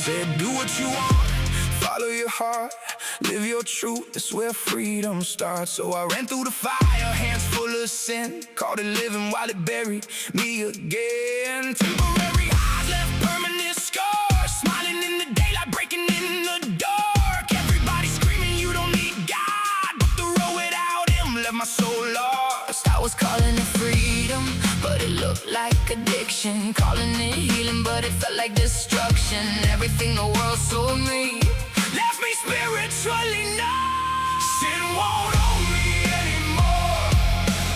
Said do what you want, follow your heart, live your truth, that's where freedom starts. So I ran through the fire, hands full of sin, called it living while it buried me again. Temporary highs left permanent scars, smiling in the daylight, breaking in the dark. Everybody screaming you don't need God, but the road without him left my soul lost. I was calling it freedom, but it looked like addiction. Calling it healing, but it felt like destruction. Everything the world sold me left me spiritually numb. Sin won't own me anymore.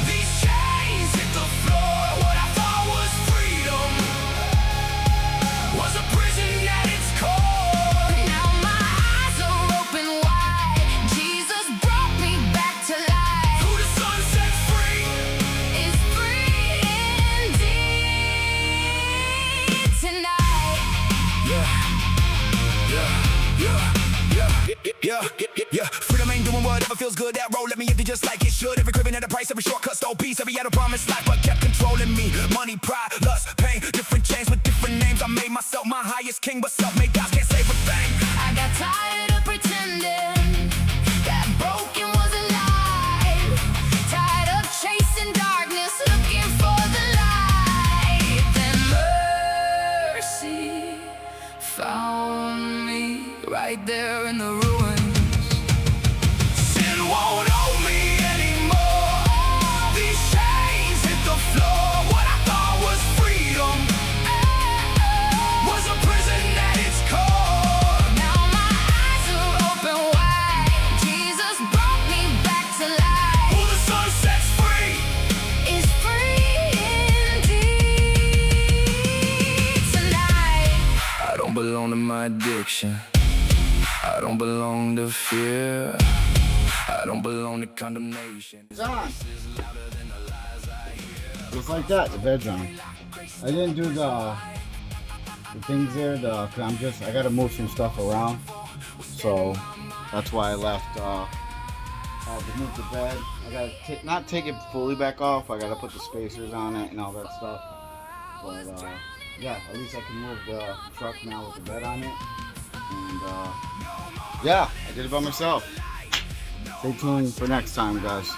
These chains hit the floor. What I thought was freedom was a prison at its core. Now my eyes are open wide. Jesus brought me back to life. Who the sun sets free is free indeed tonight. Yeah. Freedom ain't doing whatever feels good. That road let me empty just like it should. Every craving at a price, every shortcut stole peace. Every had a promised life, but kept controlling me. Money, pride, lust, pain, different chains with different names. I made myself my highest king, but self-made gods can't save a thing. I got tired of pretending that broken was alive. Tired of chasing darkness, looking for the light. Then mercy found me right there in the ruins. Sin won't own me anymore. These chains hit the floor. What I thought was freedom was a prison at its core. Now my eyes are open wide. Jesus brought me back to life. Who the sun sets free is free indeed tonight. I don't belong to my addiction. I don't belong to fear. I don't belong to condemnation. It's on. Just like that, the bed's on. I didn't do the things there. Cause I gotta move some stuff around, so that's why I left. I moved the bed. I gotta not take it fully back off. I gotta put the spacers on it and all that stuff. But yeah, at least I can move the truck now with the bed on it. And yeah, I did it by myself. Stay tuned for next time, guys.